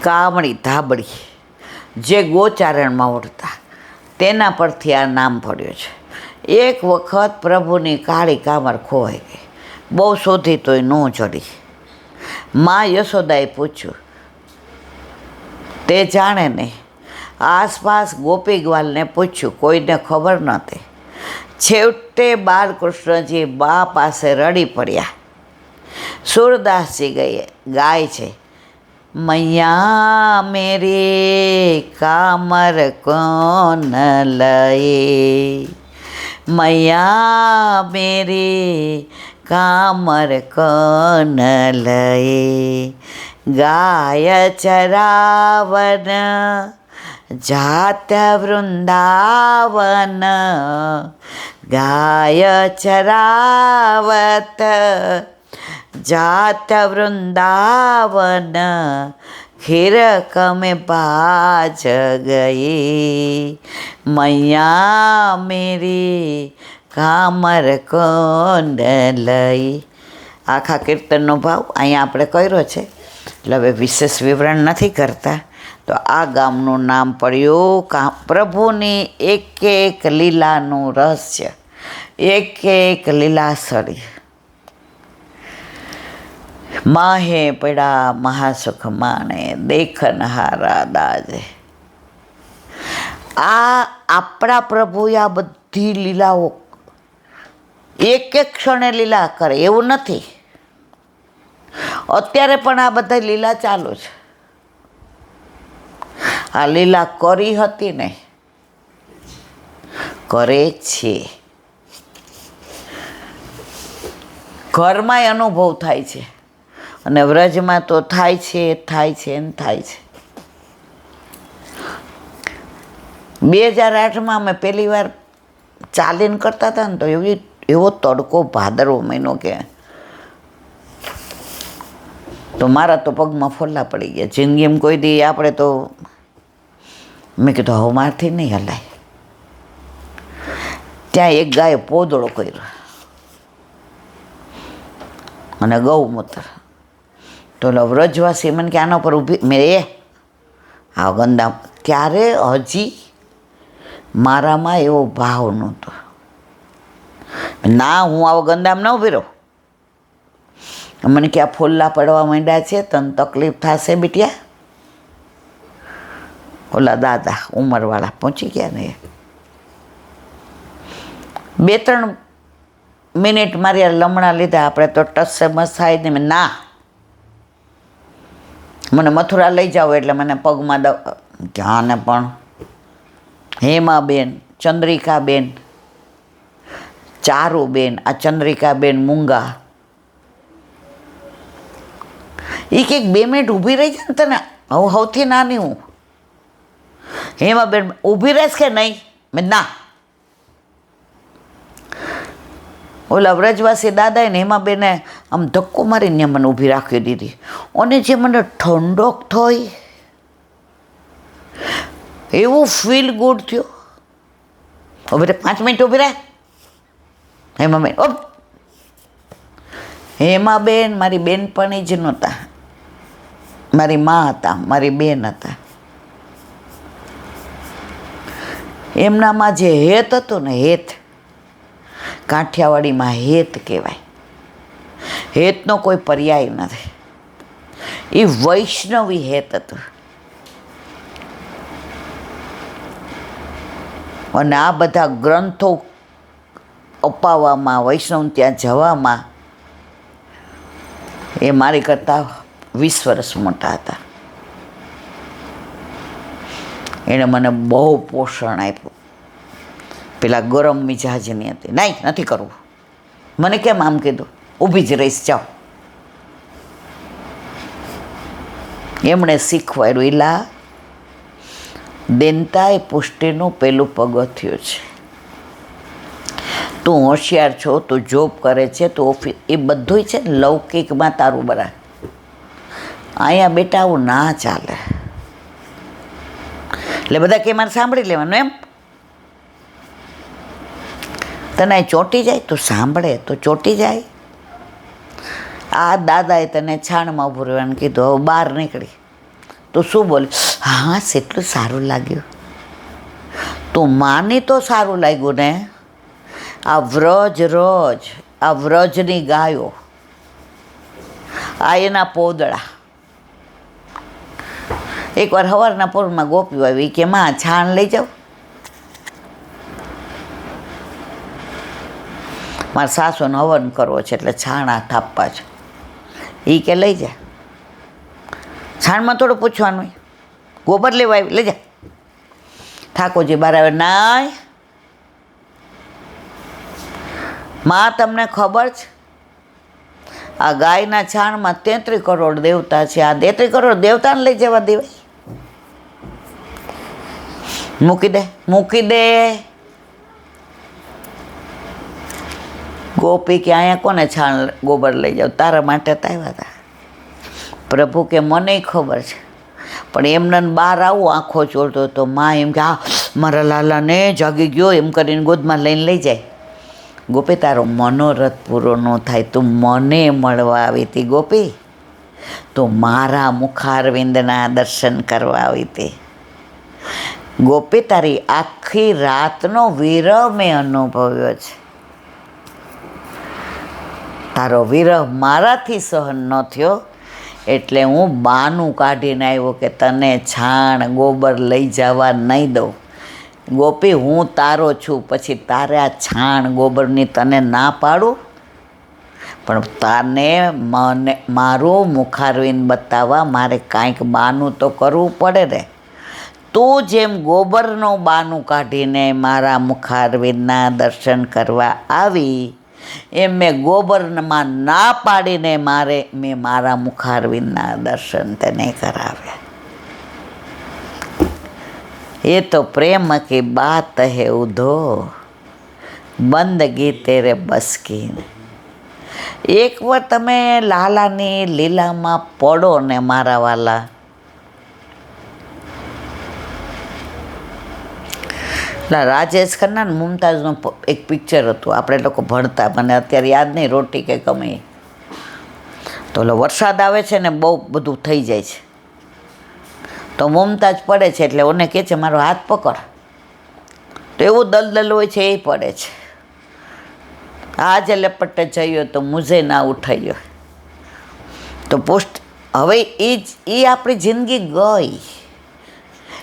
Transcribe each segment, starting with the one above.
કામળી ધાબળી જે ગોચારણમાં ઉડતા તેના પરથી આ નામ પડ્યું છે. એક વખત પ્રભુની કાળી કામર ખોવાઈ ગઈ, બહુ શોધી તોય ન ચડી. મા યશોદાએ પૂછ્યું, તે જાણે નહીં. આસપાસ ગોપીગ્વાલને પૂછ્યું, કોઈને ખબર નહોતી. છેવટે બાલકૃષ્ણજી બા પાસે રડી પડ્યા. સૂરદાસજી ગાય છે, મૈયા મેરી કામર કોન લયે, મૈયા મેરી કામર કોન લયે, ગાય ચરાવન જાત વૃંદાવન, ગાય ચરાવત જાત વૃંદાવન, ખીરક में बाज गई, मैया मेरी कामर कोन लई. આખા કીર્તનનો ભાવ અહીંયા આપણે કર્યો છે, એટલે હવે વિશેષ વિવરણ નથી કરતા. તો આ ગામનું નામ પડ્યું પ્રભુની એક એક લીલાનું રહસ્ય, એક એક લીલાસળી. માહે પડ્યા મહાસુખ માણે, દેખનહારા દાજે. આ આપણા પ્રભુએ આ બધી લીલાઓ એક એક ક્ષણે લીલા કરે એવું નથી. અત્યારે પણ આ બધા લીલા ચાલુ છે. આ લીલા કરી હતી ને, કરે છે. ઘરમાંય અનુભવ થાય છે અને વ્રજમાં તો થાય છે થાય છે ને થાય છે. 2008માં અમે પહેલી વાર ચાલીને કરતા હતા ને, તો એવો તડકો ભાદરવો મહિનો કે તો મારા તો પગમાં ફોલ્લા પડી ગયા. જિંદગીમાં કોઈ દી આપણે તો મેં કીધું હવે મારથી નહીં હલાય. ત્યાં એક ગાયે પોદળો કર્યો અને ગૌમૂત્ર. તો વ્રજવાસી મને કે આના પર ઊભી, મેં આ ગંદા, ત્યારે હજી મારામાં એવો ભાવ નહોતો. ના, હું આવો ગંદામ ન ઊભી રહું. મને કે આ ફોલ્લા પડવા માંડ્યા છે, તને તકલીફ થશે બીટિયા. ઓલા દાદા ઉંમરવાળા પહોંચી ગયા ને, 2-3 મિનિટ મારી લમણા લીધા. આપણે તો ટસે મસ થાય ને. ના, મને મથુરા લઈ જાઓ એટલે મને પગમાં ક્યાંને પણ હેમાબેન, ચંદ્રિકાબેન, ચારુબેન, આ ચંદ્રિકાબેન મૂંગા, એ કંઈક 2 મિનિટ ઊભી રહી જાય ને તને. હું સૌથી નાની હું. હેમાબેન ઊભી રહેશ કે નહીં? મેં ના. ઓલા વ્રજવાસી દાદાએ ને હેમાબેને આમ ધક્કો મારીને મને ઊભી રાખી દીધી. અને જે મને ઠંડક થઈ, એવું ફીલ ગુડ થયું. હવે 5 મિનિટ ઊભી રહે હેમાબેન. હેમાબેન મારી બેનપણી જ નહોતા, મારી મા હતા, મારી બેન હતા. એમનામાં જે હેત હતો ને, હેત, કાઠિયાવાડીમાં હેત કહેવાય. હેતનો કોઈ પર્યાય નથી. એ વૈષ્ણવી હેત હતું. અને આ બધા ગ્રંથો અપાવવામાં, વૈષ્ણવ ત્યાં જવામાં એ મારી કરતાં 20 વર્ષ મોટા હતા. એણે મને બહુ પોષણ આપ્યું. પેલા ગરમ મિજાજની હતી. નહીં, નથી કરવું. મને કેમ આમ કીધું? ઊભી જ રહીશ, જાઓ. એમણે શીખવાડ્યું, એલા દેનતા એ પુષ્ટિનું પહેલું પગથિયું છે. તું હોશિયાર છો, તું જોબ કરે છે, તું ઓફિસ, એ બધુંય છે ને લૌકિકમાં તારું બરાબર. અહીંયા બેટા આવું ના ચાલે. એટલે બધા કે મારે સાંભળી લેવાનું એમ. તને ચોંટી જાય તો સાંભળે તો ચોંટી જાય. આ દાદાએ તને છાણમાં ઊભું રહેવાનું કીધું, હવે બહાર નીકળી તો શું બોલે? હા, એટલું સારું લાગ્યું. તો માને તો સારું લાગ્યું ને. આ વ્રજની ગાયો, આ એના પોદળા. એકવાર સવારના પોરમાં ગોપીઓ આવી કે માં છાણ લઈ જાઓ. મારા સાસુને હવન કરવો છે એટલે છાણા થાપવા છે. એ કે લઈ જા. છાણમાં થોડું પૂછવાનું, ગોબર લેવા આવી, લઈ જા. ઠાકોરજી બહાર આવે, નાય માં તમને ખબર છે આ ગાયના છાણમાં 33 કરોડ દેવતા છે. આ 33 કરોડ દેવતાને લઈ જવા દેવાય? મૂકી દે. ગોપી કે અહીંયા કોને છાણ ગોબર લઈ જાવ? તારા માટે તો આવ્યા હતા. પ્રભુ કે મને ખબર છે, પણ એમને બહાર આવું આંખો ચોળતો તો માં એમ કે આ મારા લાલાને જાગી ગયો એમ કરીને ગોદમાં લઈને લઈ જાય. ગોપી તારો મનોરથ પૂરો ન થાય, તું મને મળવા આવી હતી ગોપી, તું મારા મુખારવિંદના દર્શન કરવા આવી હતી ગોપી. તારી આખી રાતનો વિરહ મેં અનુભવ્યો છે. તારો વિરહ મારાથી સહન ન થયો એટલે હું બાનું કાઢીને આવ્યો કે તને છાણ ગોબર લઈ જવા નહીં દઉં. ગોપી, હું તારો છું, પછી તારે આ છાણ ગોબરની તને ના પાડું? પણ મને મારું મુખારવિંદ બતાવવા મારે કાંઈક બાનું તો કરવું પડે ને. તું જેમ ગોબરનું બાનું કાઢીને મારા મુખારવિંદના દર્શન કરવા આવી, એમ મેં ગોબરમાં ના પાડીને મેં મારા મુખારવિંદના દર્શન તને કરાવ્યા. એ તો પ્રેમ કી બાત હે ઉધો, બંદગી તેરે બસ કી. એકવાર તમે લાલાની લીલામાં પડો ને મારા વાલા, રાજેશ ખન્ના ને મુમતાઝનું એક પિક્ચર હતું, આપણે લોકો ભણતા, મને અત્યારે યાદ નહીં, રોટી કે કમી. તો વરસાદ આવે છે ને બહુ બધું થઈ જાય છે, તો મુમતાજ પડે છે એટલે ઓને કહે છે મારો હાથ પકડ, તો એવું દલદલ હોય છે એ પડે છે. આજે લપટે જઈએ તો મુझे ના ઉઠાયો. તો હવે એ આપણી જિંદગી ગઈ.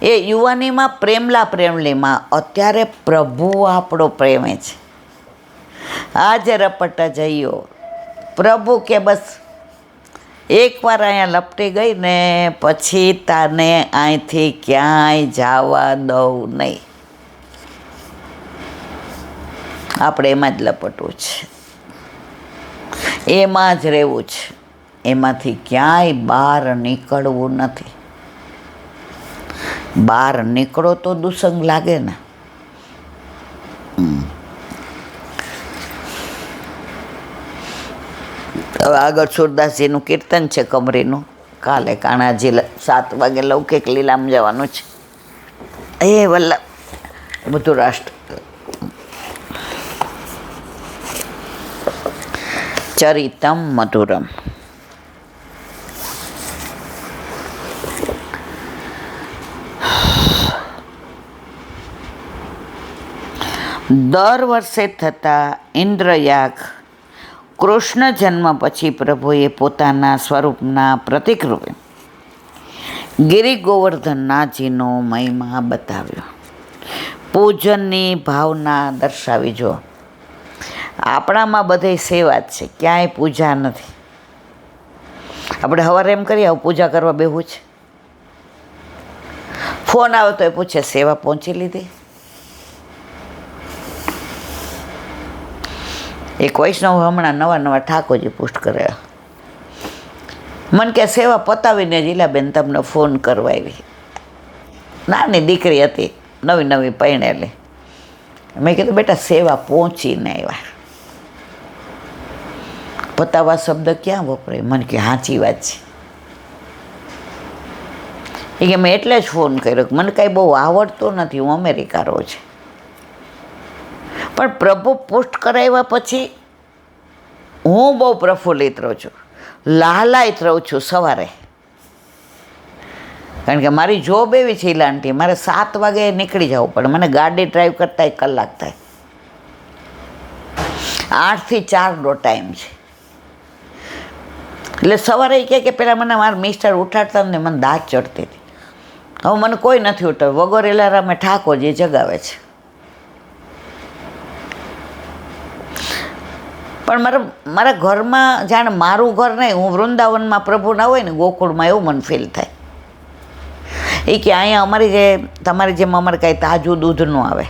એ યુવાનીમાં પ્રેમલીમાં, અત્યારે પ્રભુ આપણો પ્રેમે છે. આજે રપટા જઈયો પ્રભુ કે બસ એકવાર અહીંયા લપટી ગઈ ને પછી તને અહીંથી ક્યાંય જવા દઉં નહીં. આપણે એમાં જ લપટવું છે, એમાં જ રહેવું છે, એમાંથી ક્યાંય બહાર નીકળવું નથી. બહાર નીકળો તો દુસંગ લાગે ને. હવે આગળ સુરદાસજીનું કીર્તન છે કમરીનું. કાલે કાણાજી 7 વાગે લૌકિક લીલામ જવાનું છે. એ વલ્લભ બધું રાષ્ટ્ર ચરિતમ મધુરમ. દર વર્ષે થતા ઇન્દ્રયાગ કૃષ્ણ જન્મ પછી પ્રભુએ પોતાના સ્વરૂપના પ્રતીક રૂપે ગિરી ગોવર્ધનનાથજીનો મહિમા બતાવ્યો. પૂજનની ભાવના દર્શાવી. જો આપણામાં બધે સેવા જ છે, ક્યાંય પૂજા નથી. આપણે સવારે એમ કરીએ આવું પૂજા કરવા બેહવું છે, ફોન આવે તો એ પૂછે સેવા પહોંચી લીધી. એક વૈષ્ણવ હમણાં નવા ઠાકોરજી પોસ્ટ કર્યા, મને કે સેવા પતાવીને જીલાબેન તમને ફોન કરવા આવી. નાની દીકરી હતી, નવી પરણેલી. મેં કીધું બેટા સેવા પહોંચીને આવ્યા. પતાવા શબ્દ ક્યાં વપરાય? મને કે સાચી વાત છે. એ કે મેં એટલે જ ફોન કર્યો, મને કાંઈ બહુ આવડતું નથી, હું અમેરિકા રહું છું. પણ પ્રભુ પોસ્ટ કરાવ્યા પછી હું બહુ પ્રફુલ્લિત રહું છું, લાલાયિત રહું છું. સવારે કારણ કે મારી જોબ એવી છે લાંટી, મારે 7 વાગે નીકળી જવું પડે, મને ગાડી ડ્રાઈવ કરતાં 1 કલાક થાય. 8 થી 4નો ટાઈમ છે. એટલે સવારે કહે કે પહેલાં મને મારા મિસ્ટર ઉઠાડતા ને મને દાંત ચડતી હતી. હવે મને કોઈ નથી ઉઠાડ, વગર એલારામે ઠાકોરજી જગાવે છે. પણ મારા ઘરમાં જાણે મારું ઘર નહીં, હું વૃંદાવનમાં પ્રભુ ના હોય ને ગોકુળમાં, એવું મને ફીલ થાય. એ કે અહીંયા અમારી તમારી જેમ અમારે કાંઈ તાજું દૂધ ન આવે,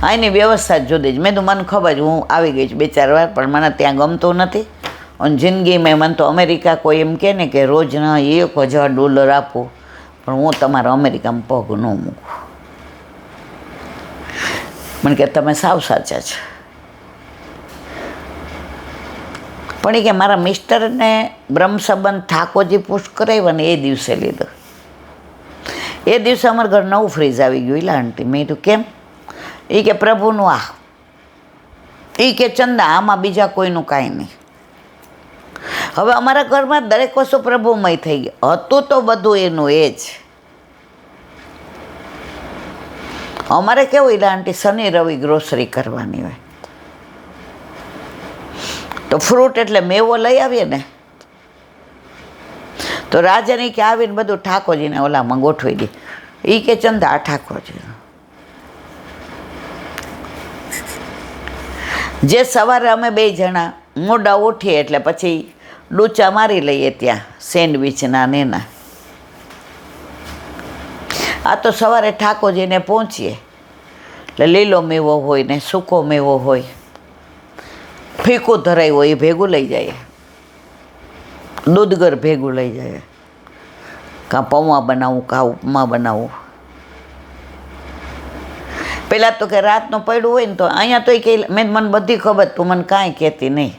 અહીંની વ્યવસ્થા જ જુદી જ. મેં તો મને ખબર જ, હું આવી ગઈ છું 2-4 વાર, પણ મને ત્યાં ગમતું નથી. અને જિંદગીમાં મને તો અમેરિકા કોઈ એમ કહે ને કે રોજના $1000 આપું, પણ હું તમારા અમેરિકામાં પગ ન મૂકું. મને કે તમે સાવ સાચા છો. પણ એ કે મારા મિસ્ટરને બ્રહ્મ સંબંધ ઠાકોરજી પુષ્ટ કરાવ્યા ને એ દિવસે લીધો. એ દિવસે અમારા ઘર નવું ફ્રીજ આવી ગયું. એટલે આંટી મેં કીધું કેમ? એ કે પ્રભુનું આ, એ કે ચંદા આમાં બીજા કોઈનું કાંઈ નહીં. હવે અમારા ઘરમાં દરેક વસ્તુ પ્રભુમય થઈ ગઈ. હતું તો બધું એનું એ જ. અમારે કેવું એટલે આંટી શનિ રવિ ગ્રોસરી કરવાની હોય, તો ફ્રૂટ એટલે મેવો લઈ આવીએ ને, તો રાજાની કે આવીને બધું ઠાકોરજીને ઓલામાં ગોઠવી દે. એ કે ચંદા આ ઠાકોરજીનું. જે સવારે અમે 2 જણા મોડા ઉઠીએ એટલે પછી ડૂચા મારી લઈએ ત્યાં સેન્ડવિચના ને એના. આ તો સવારે ઠાકોરજીને પહોંચીએ એટલે લીલો મેવો હોય ને સૂકો મેવો હોય, ફીકું ધરાય હોય એ ભેગું લઈ જાય, દૂધગર ભેગું લઈ જાય, કાં પૌવા બનાવું કાં ઉપમા બનાવું. પહેલાં તો કે રાતનું પડ્યું હોય ને તો અહીંયા તો કે મને બધી ખબર, તું મને કાંઈ કહેતી નહીં.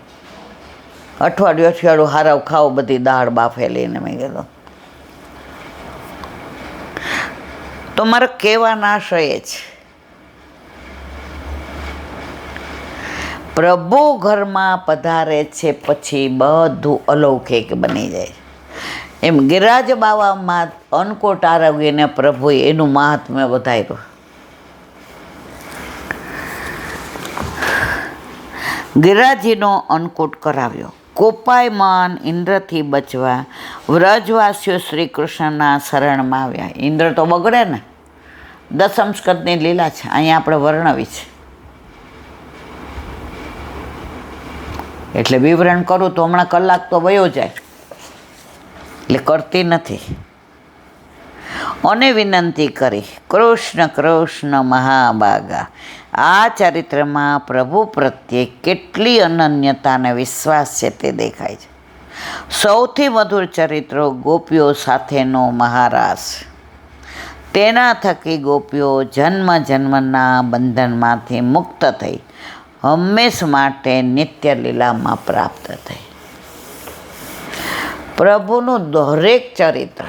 અઠવાડિયું હારાવ ખાવ બધી દાળ બાફેલીને. મેં કીધું તો મારે કહેવાના આશય જ, પ્રભુ ઘરમાં પધારે છે પછી બધું અલૌકિક બની જાય. એમ ગિરિરાજ બાવામાં અન્નકૂટ આરોગ્યને પ્રભુએ એનું મહાત્મ્ય વધાર્યું. ગિરિરાજીનો અન્નકૂટ કરાવ્યો. કોપાયમાન ઇન્દ્રથી બચવા વ્રજવાસીઓ શ્રી કૃષ્ણના શરણમાં આવ્યા. ઇન્દ્ર તો બગડે ને, 10મ સ્કંદની લીલા છે, અહીંયા આપણે વર્ણવી છે. એટલે વિવરણ કરું તો હમણાં કલાક તો વયો જાય, એટલે કરતી નથી. અને વિનંતી કરી, કૃષ્ણ કૃષ્ણ મહાભાગા, આ ચરિત્રમાં પ્રભુ પ્રત્યે કેટલી અનન્યતા અને વિશ્વાસ છે તે દેખાય છે. સૌથી મધુર ચરિત્રો ગોપીઓ સાથેનો મહારાસ. તેના થકી ગોપીઓ જન્મ જન્મના બંધનમાંથી મુક્ત થઈ હંમેશ માટે નિત્ય લીલામાં પ્રાપ્ત થઈ. પ્રભુનું દરેક ચરિત્ર,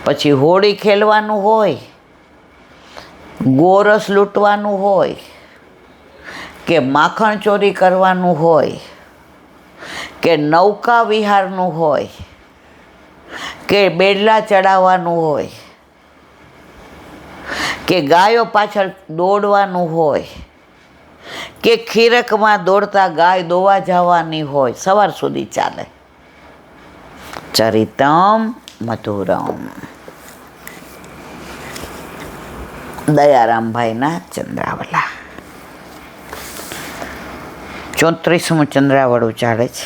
પછી હોળી ખેલવાનું હોય, ગોરસ લૂંટવાનું હોય, કે માખણ ચોરી કરવાનું હોય, કે નૌકા વિહારનું હોય, કે બેડલા ચડાવવાનું હોય, કે ગાયો પાછળ દોડવાનું હોય, કે ખીરકમાં દોડતા ગાય દોવા જવાની હોય, સવાર સુધી ચાલે. ચરિતમ મધુરમ. દયારામભાઈના ચંદ્રાવલા. 34મું ચંદ્રાવળું ચાલે છે.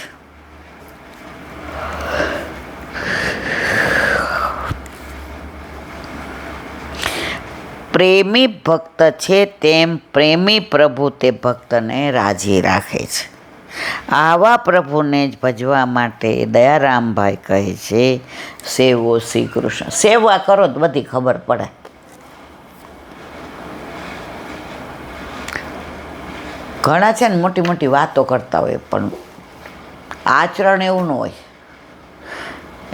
પ્રેમી ભક્ત છે તેમ પ્રેમી પ્રભુ તે ભક્તને રાજી રાખે છે. આવા પ્રભુને જ ભજવા માટે દયારામભાઈ કહે છે, સેવો શ્રી કૃષ્ણ. સેવા કરો તો બધી ખબર પડે. ઘણા છે ને મોટી મોટી વાતો કરતા હોય પણ આચરણ એવું ન હોય.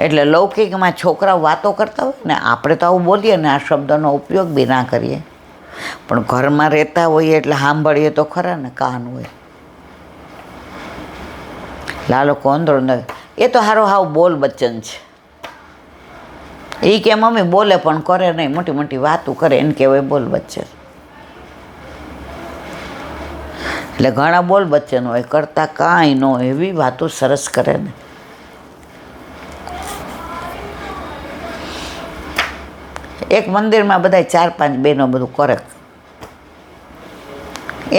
એટલે લૌકિકમાં છોકરાઓ વાતો કરતા હોય ને, આપણે તો આવું બોલીએ ને, આ શબ્દનો ઉપયોગ બી ના કરીએ, પણ ઘરમાં રહેતા હોઈએ એટલે સાંભળીએ તો ખરા ને, કાન હોય. આ લોકો અંદર અંદર એ તો હારો હાવ બોલ બચ્ચન છે. એ કે મમ્મી બોલે પણ કરે નહીં, મોટી મોટી વાતો કરે, એને કહેવાય બોલ બચ્ચન. એટલે ઘણા બોલ બચ્ચન હોય, કરતા કાંઈ ન હોય, એવી વાતો સરસ કરે ને. એક મંદિરમાં બધા 4-5 બહેનો બધું કરે,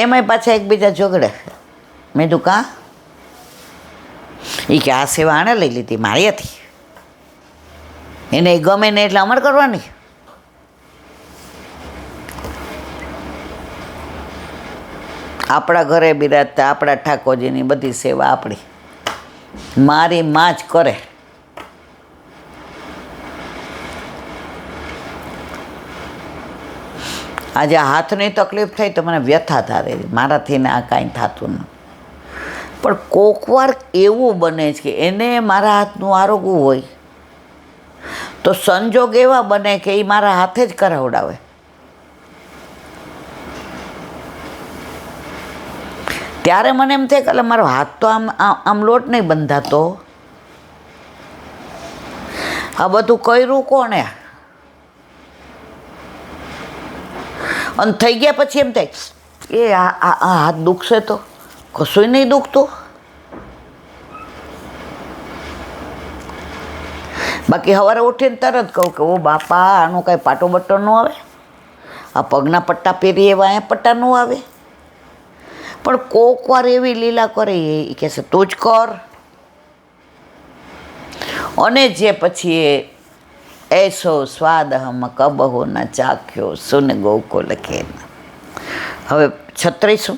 એમાંય પાછા એકબીજા ઝઘડે. મેં કીધું કાં? એ કે આ સેવા આણે લઈ લીધી, મારી હતી, એને એ ગમે ને એટલે અમર કરવાની. આપણા ઘરે બિરાજતા આપણા ઠાકોરજીની બધી સેવા આપણી, મારી માં જ કરે. આજે હાથની તકલીફ થઈ તો મને વ્યથા થાય, મારાથી ને આ કાંઈ થતું નથી. પણ કોકવાર એવું બને છે કે એને મારા હાથનું આરોગવું હોય તો સંજોગ એવા બને કે એ મારા હાથે જ કરાવડાવે. ત્યારે મને એમ થાય કે મારો હાથ તો આમ લોટ નહીં બંધાતો, આ બધું કર્યું કોણે? અને થઈ ગયા પછી એમ થાય એ આ હાથ દુખશે તો કશુંય નહીં દુખતું. બાકી સવારે ઉઠીને તરત કહું કે ઓ બાપા આનું કાંઈ પાટો બટ્ટો ન આવે, આ પગના પટ્ટા પહેરી એવા અહીંયા પટ્ટા ન આવે. પણ કોક વાર એવી લીલા કરે એ કહેશે તું જ કર. અને જે પછી એસો સ્વાદ હમ કબહુ ન ચાખ્યો સુન ગોકુલ ખેન. હવે 36